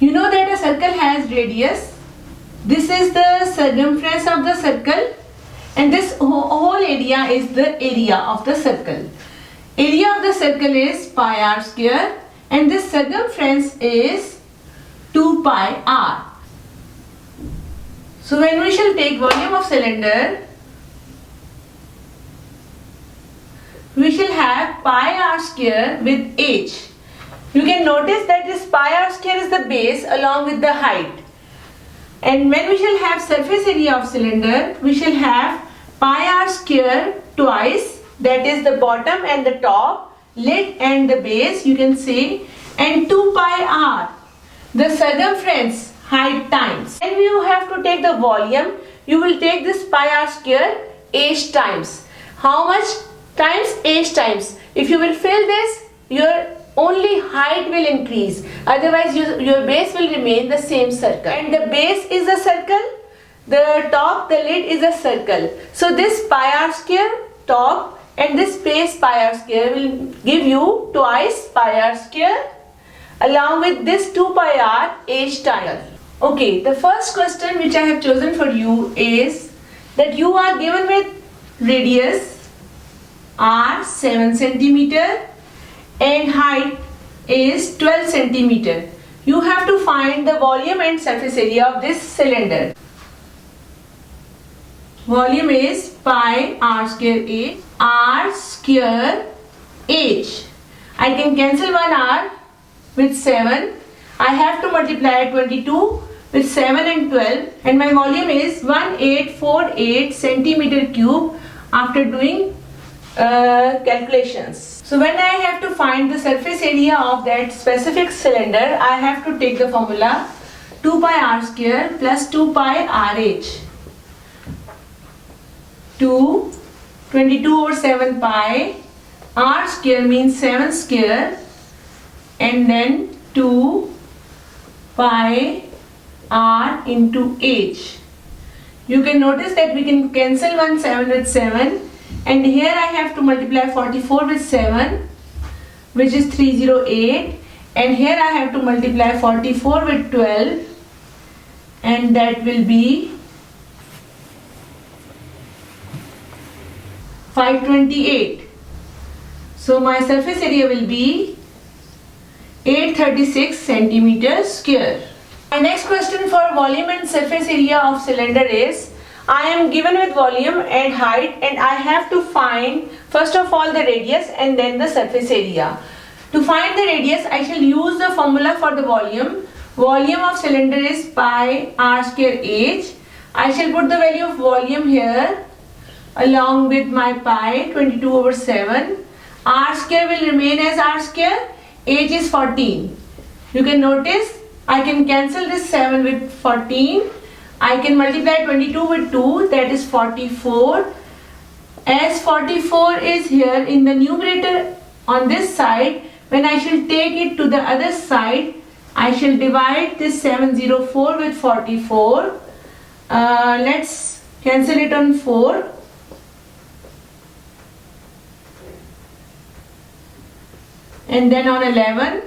You know that a circle has radius. This is the circumference of the circle, and this whole area is the area of the circle. Area of the circle is pi r square, and this circumference is 2 pi r. So when we shall take volume of cylinder, we shall have pi r square with h. You can notice that this pi r square is the base along with the height. And when we shall have surface area of cylinder, we shall have pi r square twice, that is the bottom and the top, lid and the base, you can say, and 2 pi r, the circumference, height times. When you have to take the volume, you will take this pi r square h times. How much times? H times. If you will fill this, your only height will increase, otherwise your base will remain the same circle. And the base is a circle, the top, the lid is a circle. So this pi r square top and this base pi r square will give you twice pi r square along with this 2 pi r h times. Okay, the first question which I have chosen for you is that you are given with radius r 7 centimeter and height is 12 centimeter. You have to find the volume and surface area of this cylinder. Volume is pi r square h, r square h. I can cancel one r with 7. I have to multiply 22 with 7 and 12, and my volume is 1848 centimeter cube after doing calculations. So when I have to find the surface area of that specific cylinder, I have to take the formula 2 pi r square plus 2 pi rh. 22 over 7 pi, r square means 7 square, and then 2 pi r into h. You can notice that we can cancel 7 with 7. And here I have to multiply 44 with 7, which is 308, and here I have to multiply 44 with 12, and that will be 528. So my surface area will be 836 centimeters square. My next question for volume and surface area of cylinder is, I am given with volume and height, and I have to find first of all the radius and then the surface area. To find the radius, I shall use the formula for the volume. Volume of cylinder is pi r square h. I shall put the value of volume here along with my pi, 22 over 7. R square will remain as r square. H is 14. You can notice I can cancel this 7 with 14. I can multiply 22 with 2, that is 44. As 44 is here in the numerator on this side, when I shall take it to the other side, I shall divide this 704 with 44. Let's cancel it on 4. And then on 11.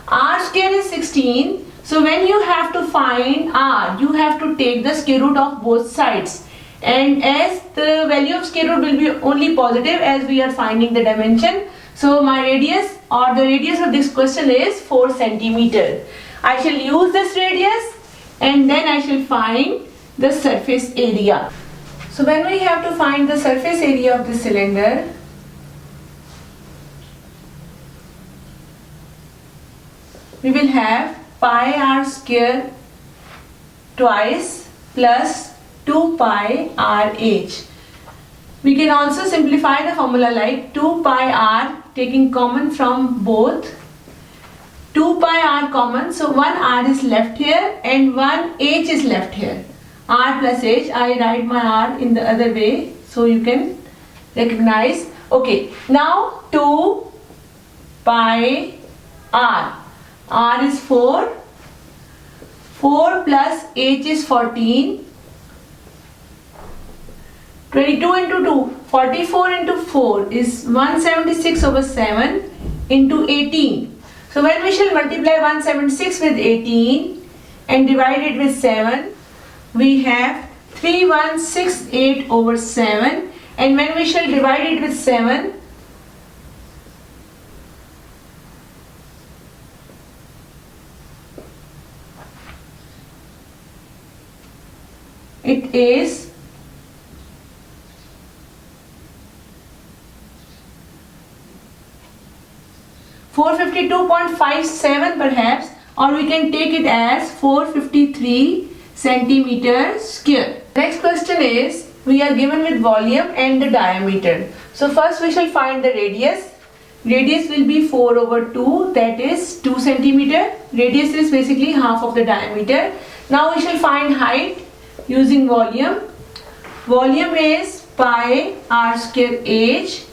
R square is 16. So when you have to find r, you have to take the square root of both sides. And as the value of square root will be only positive as we are finding the dimension, so my radius or the radius of this question is 4 centimeter. I shall use this radius and then I shall find the surface area. So when we have to find the surface area of the cylinder, we will have pi r square twice plus 2 pi rh. We can also simplify the formula like 2 pi r taking common from both. 2 pi r common, so one r is left here and one h is left here. R plus h, I write my r in the other way so you can recognize. Okay, now 2 pi r. R is 4. 4 plus h is 14. 22 into 2, 44 into 4 is 176 over 7 into 18. So So when we shall multiply 176 with 18 and divide it with 7, we have 3168 over 7, and when we shall divide it with 7, it is 452.57 perhaps, or we can take it as 453 centimeter square. Next question is, we are given with volume and the diameter. So first we shall find the radius. Radius will be 4 over 2, that is 2 centimeter. Radius is basically half of the diameter. Now we shall find height using volume. Volume is pi r square h.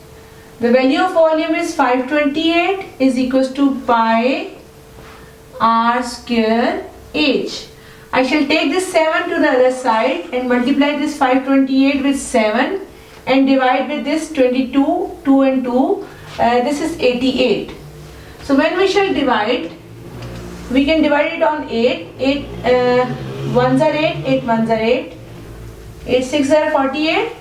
The value of volume is 528 is equals to pi r square h. I shall take this 7 to the other side and multiply this 528 with 7 and divide with this 22, 2 and 2. This is 88. So when we shall divide, we can divide it on 8. 8 1s are 8, 8 1s are 8. 8 6 are 48.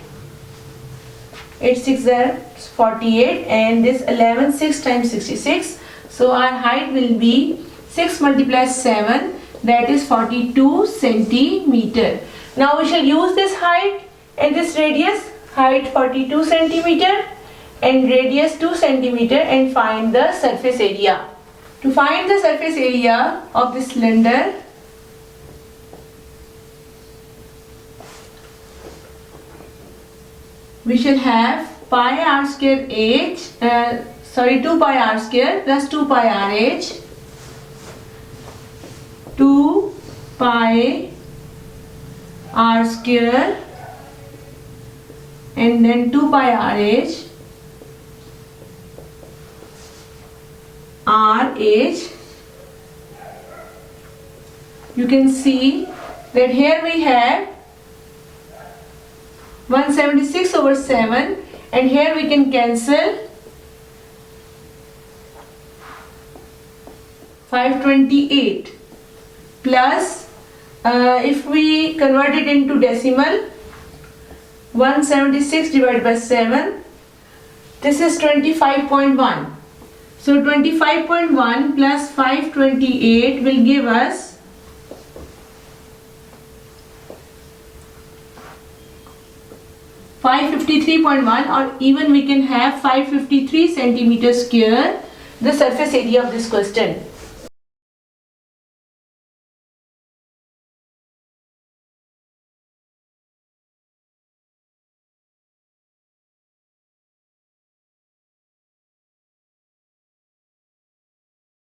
8 6 are 48, and this 11 6 times 66. So our height will be 6 multiplied 7, that is 42 centimeter. Now we shall use this height and this radius, height 42 centimeter and radius 2 centimeter, and find the surface area. To find the surface area of this cylinder, we shall have pi r square h, 2 pi r square plus 2 pi r h, 2 pi r square and then 2 pi r h, you can see that here we have 176 over 7, and here we can cancel 528 plus if we convert it into decimal, 176 divided by 7, this is 25.1. So 25.1 plus 528 will give us 553.1, or even we can have 553 centimeter square, the surface area of this question.